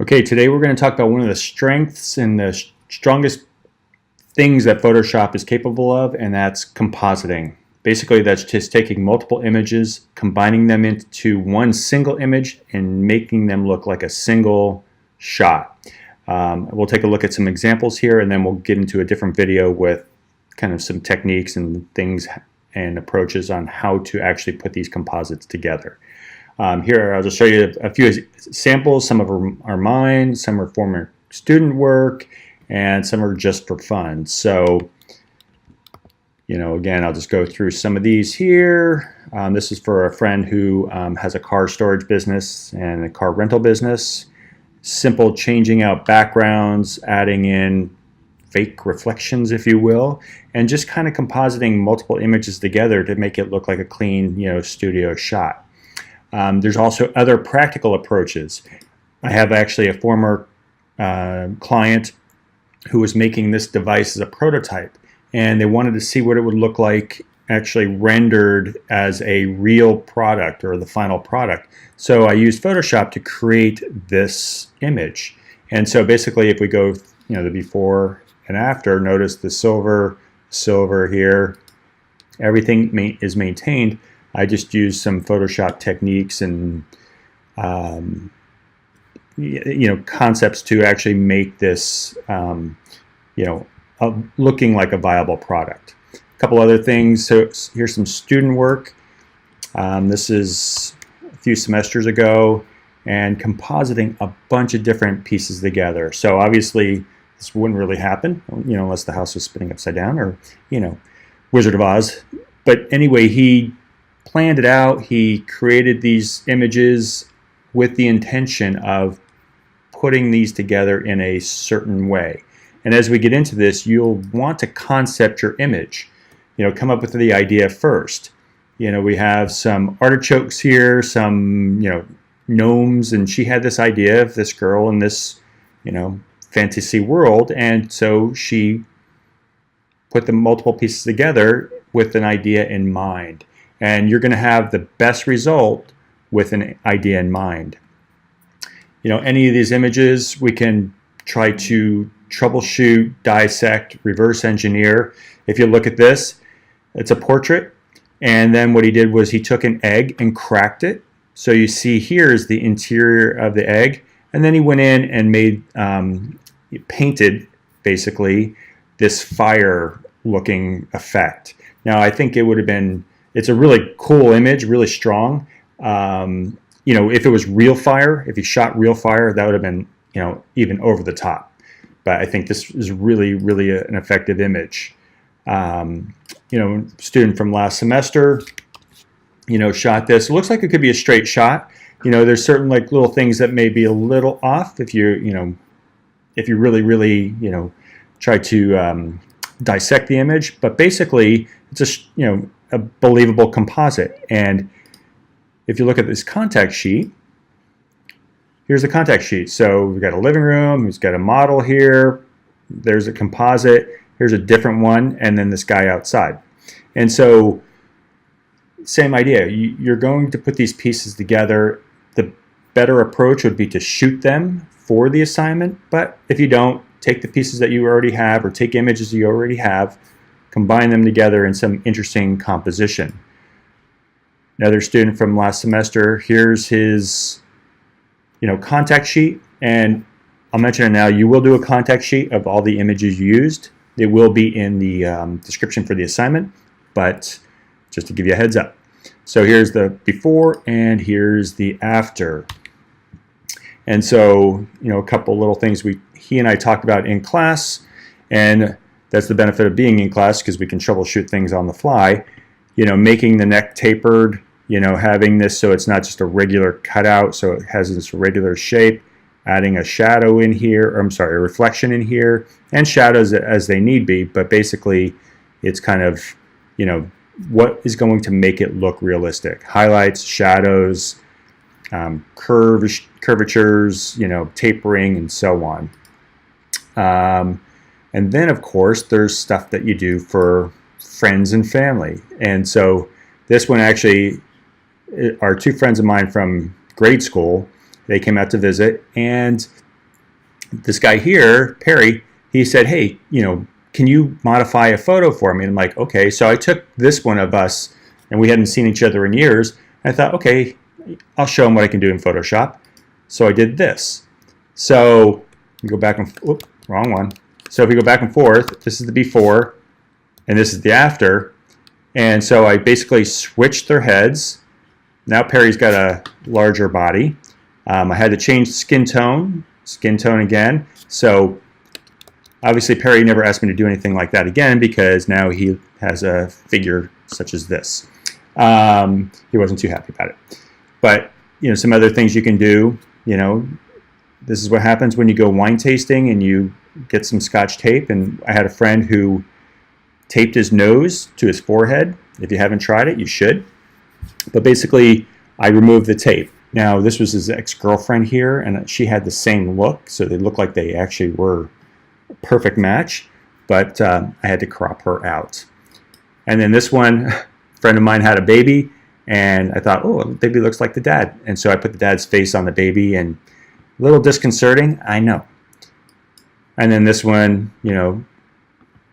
Okay, today we're going to talk about one of the strengths and the strongest things that Photoshop is capable of, and that's compositing. Basically, that's just taking multiple images, combining them into one single image, and making them look like a single shot. We'll take a look at some examples here, and then we'll get into a different video with kind of some techniques and things and approaches on how to actually put these composites together. Here I'll just show you a few samples. Some of them are mine, some are former student work, and some are just for fun. So, again, I'll just go through some of these here. This is for a friend who has a car storage business and a car rental business. Simple changing out backgrounds, adding in fake reflections, if you will, and just kind of compositing multiple images together to make it look like a clean, studio shot. There's also other practical approaches. I have actually a former client who was making this device as a prototype, and they wanted to see what it would look like actually rendered as a real product or the final product. So I used Photoshop to create this image. And so basically, if we go, the before and after, notice the silver here, everything is maintained. I just used some Photoshop techniques and concepts to actually make this looking like a viable product. A couple other things. So here's some student work. This is a few semesters ago, and compositing a bunch of different pieces together. So obviously this wouldn't really happen, unless the house was spinning upside down or Wizard of Oz. But anyway, he planned it out. He created these images with the intention of putting these together in a certain way. And as we get into this, you'll want to concept your image. Come up with the idea first. We have some artichokes here, some gnomes, and she had this idea of this girl in this fantasy world, and so she put the multiple pieces together with an idea in mind. And you're going to have the best result with an idea in mind. Any of these images we can try to troubleshoot, dissect, reverse engineer. If you look at this, it's a portrait, and then what he did was he took an egg and cracked it. So you see here is the interior of the egg, and then he went in and made painted basically this fire looking effect. Now I think it would have been, it's a really cool image, really strong. If it was real fire, if you shot real fire, that would have been, even over the top. But I think this is really, really an effective image. Student from last semester, shot this. It looks like it could be a straight shot. There's certain little things that may be a little off if you, if you really, really, try to dissect the image. But basically, it's a believable composite. And if you look at this contact sheet, here's the contact sheet. So we've got a living room, we've got a model here, there's a composite, here's a different one, and then this guy outside. And so, same idea. You're going to put these pieces together. The better approach would be to shoot them for the assignment, but if you don't, take the pieces that you already have or take images you already have, combine them together in some interesting composition. Another student from last semester, here's his contact sheet, and I'll mention it now, you will do a contact sheet of all the images used. It will be in the description for the assignment, but just to give you a heads up. So here's the before and here's the after. And so, a couple little things he and I talked about in class, and that's the benefit of being in class because we can troubleshoot things on the fly. Making the neck tapered, having this so it's not just a regular cutout, so it has this regular shape, adding a shadow in here, or a reflection in here, and shadows as they need be, but basically it's kind of, what is going to make it look realistic. Highlights, shadows, curvatures, tapering, and so on. And then, of course, there's stuff that you do for friends and family. And so this one actually are two friends of mine from grade school. They came out to visit, and this guy here, Perry, he said, hey, can you modify a photo for me? And I'm like, okay. So I took this one of us, and we hadn't seen each other in years. I thought, okay, I'll show him what I can do in Photoshop. So I did this. So you go back and, whoop, wrong one. So if we go back and forth, this is the before, and this is the after. And so I basically switched their heads. Now Perry's got a larger body. I had to change skin tone again. So obviously Perry never asked me to do anything like that again because now he has a figure such as this. He wasn't too happy about it. But some other things you can do, this is what happens when you go wine tasting and you get some Scotch tape. And I had a friend who taped his nose to his forehead. If you haven't tried it, you should. But basically, I removed the tape. Now, this was his ex-girlfriend here, and she had the same look, so they looked like they actually were a perfect match, but I had to crop her out. And then this one, a friend of mine had a baby, and I thought, oh, the baby looks like the dad. And so I put the dad's face on the baby, and a little disconcerting, I know. And then this one,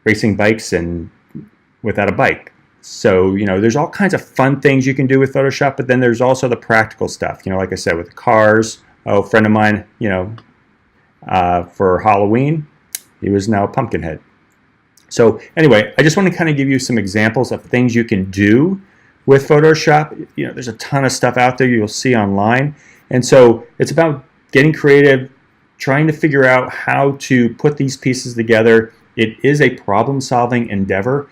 racing bikes and without a bike. So, there's all kinds of fun things you can do with Photoshop, but then there's also the practical stuff. Like I said, with the cars. Oh, a friend of mine, for Halloween, he was now a Pumpkinhead. So anyway, I just want to kind of give you some examples of things you can do with Photoshop. There's a ton of stuff out there you'll see online. And so it's about getting creative, trying to figure out how to put these pieces together. It is a problem-solving endeavor,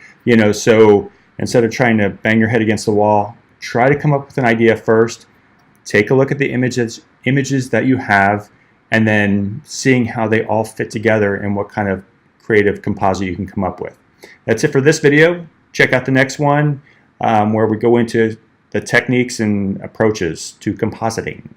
so instead of trying to bang your head against the wall, try to come up with an idea first, take a look at the images that you have, and then seeing how they all fit together and what kind of creative composite you can come up with. That's it for this video. Check out the next one where we go into the techniques and approaches to compositing.